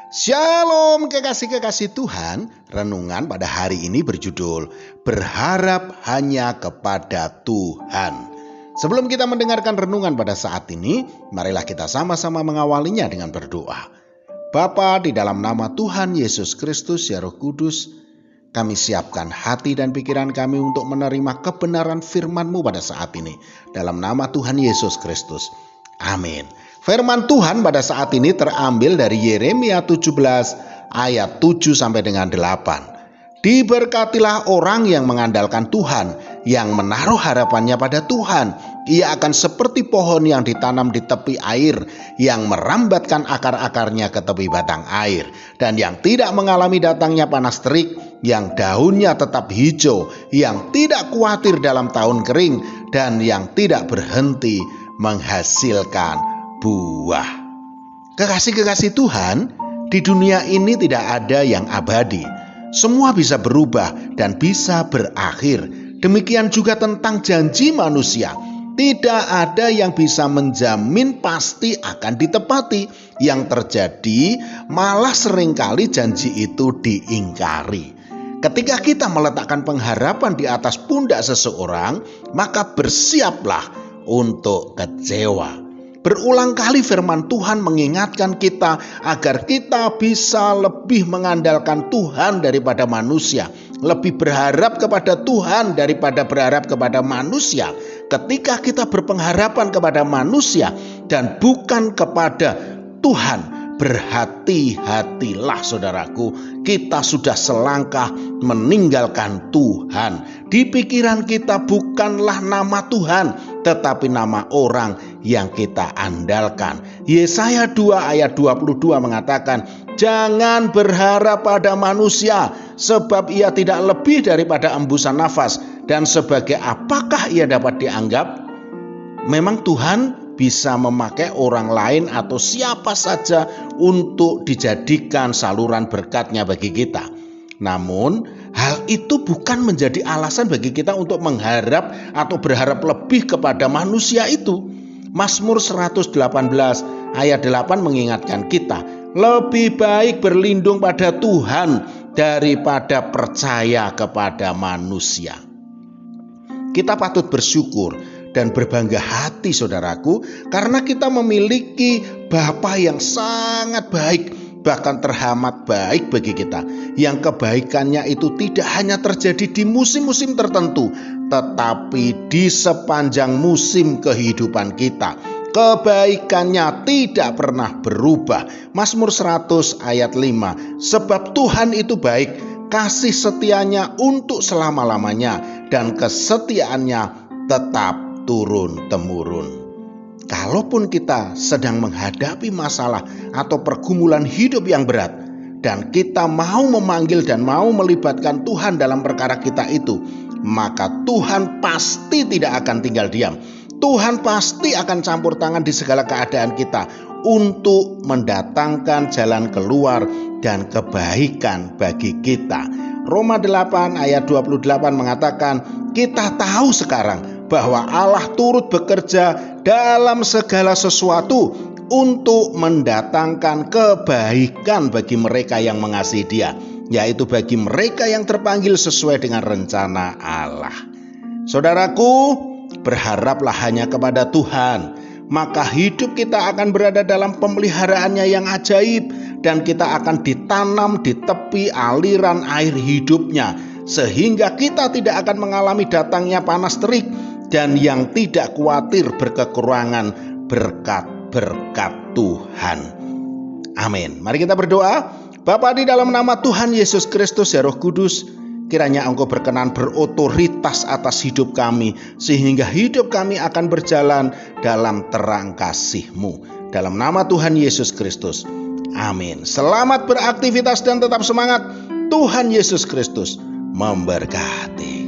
Shalom kekasih-kekasih Tuhan. Renungan pada hari ini berjudul Berharap Hanya Kepada Tuhan. Sebelum kita mendengarkan renungan pada saat ini, marilah kita sama-sama mengawalinya dengan berdoa. Bapa, di dalam nama Tuhan Yesus Kristus ya Roh Kudus, kami siapkan hati dan pikiran kami untuk menerima kebenaran firman-Mu pada saat ini. Dalam nama Tuhan Yesus Kristus. Amin. Firman Tuhan pada saat ini terambil dari Yeremia 17 ayat 7 sampai dengan 8. Diberkatilah orang yang mengandalkan Tuhan, yang menaruh harapannya pada Tuhan. Ia akan seperti pohon yang ditanam di tepi air, yang merambatkan akar-akarnya ke tepi batang air, dan yang tidak mengalami datangnya panas terik, yang daunnya tetap hijau, yang tidak khawatir dalam tahun kering, dan yang tidak berhenti menghasilkan buah. Kekasih-kekasih Tuhan, di dunia ini tidak ada yang abadi. Semua bisa berubah dan bisa berakhir. Demikian juga tentang janji manusia. Tidak ada yang bisa menjamin pasti akan ditepati. Yang terjadi malah seringkali janji itu diingkari. Ketika kita meletakkan pengharapan di atas pundak seseorang, maka bersiaplah untuk kecewa. Berulang kali firman Tuhan mengingatkan kita agar kita bisa lebih mengandalkan Tuhan daripada manusia, lebih berharap kepada Tuhan daripada berharap kepada manusia. Ketika kita berpengharapan kepada manusia dan bukan kepada Tuhan, berhati-hatilah saudaraku, kita sudah selangkah meninggalkan Tuhan. Di pikiran kita bukanlah nama Tuhan, tetapi nama orang yang kita andalkan. Yesaya 2 ayat 22 mengatakan, jangan berharap pada manusia, sebab ia tidak lebih daripada embusan nafas, dan sebagai apakah ia dapat dianggap? Memang Tuhan bisa memakai orang lain atau siapa saja untuk dijadikan saluran berkatnya bagi kita. Namun hal itu bukan menjadi alasan bagi kita untuk mengharap atau berharap lebih kepada manusia itu. Mazmur 118 ayat 8 mengingatkan kita, lebih baik berlindung pada Tuhan daripada percaya kepada manusia. Kita patut bersyukur dan berbangga hati saudaraku, karena kita memiliki Bapa yang sangat baik, bahkan teramat baik bagi kita, yang kebaikannya itu tidak hanya terjadi di musim-musim tertentu, tetapi di sepanjang musim kehidupan kita. Kebaikannya tidak pernah berubah. Mazmur 100 ayat 5, sebab Tuhan itu baik, kasih setianya untuk selama-lamanya, dan kesetiaannya tetap turun-temurun. Kalaupun kita sedang menghadapi masalah atau pergumulan hidup yang berat, dan kita mau memanggil dan mau melibatkan Tuhan dalam perkara kita itu, maka Tuhan pasti tidak akan tinggal diam. Tuhan pasti akan campur tangan di segala keadaan kita untuk mendatangkan jalan keluar dan kebaikan bagi kita. Roma 8 ayat 28 mengatakan, kita tahu sekarang bahwa Allah turut bekerja dalam segala sesuatu untuk mendatangkan kebaikan bagi mereka yang mengasihi Dia, yaitu bagi mereka yang terpanggil sesuai dengan rencana Allah. Saudaraku, berharaplah hanya kepada Tuhan, maka hidup kita akan berada dalam pemeliharaannya yang ajaib, dan kita akan ditanam di tepi aliran air hidupnya, sehingga kita tidak akan mengalami datangnya panas terik, dan yang tidak khawatir berkekurangan berkat-berkat Tuhan. Amin. Mari kita berdoa. Bapa, di dalam nama Tuhan Yesus Kristus ya Roh Kudus, kiranya Engkau berkenan berotoritas atas hidup kami, sehingga hidup kami akan berjalan dalam terang kasih-Mu. Dalam nama Tuhan Yesus Kristus. Amin. Selamat beraktivitas dan tetap semangat. Tuhan Yesus Kristus memberkati.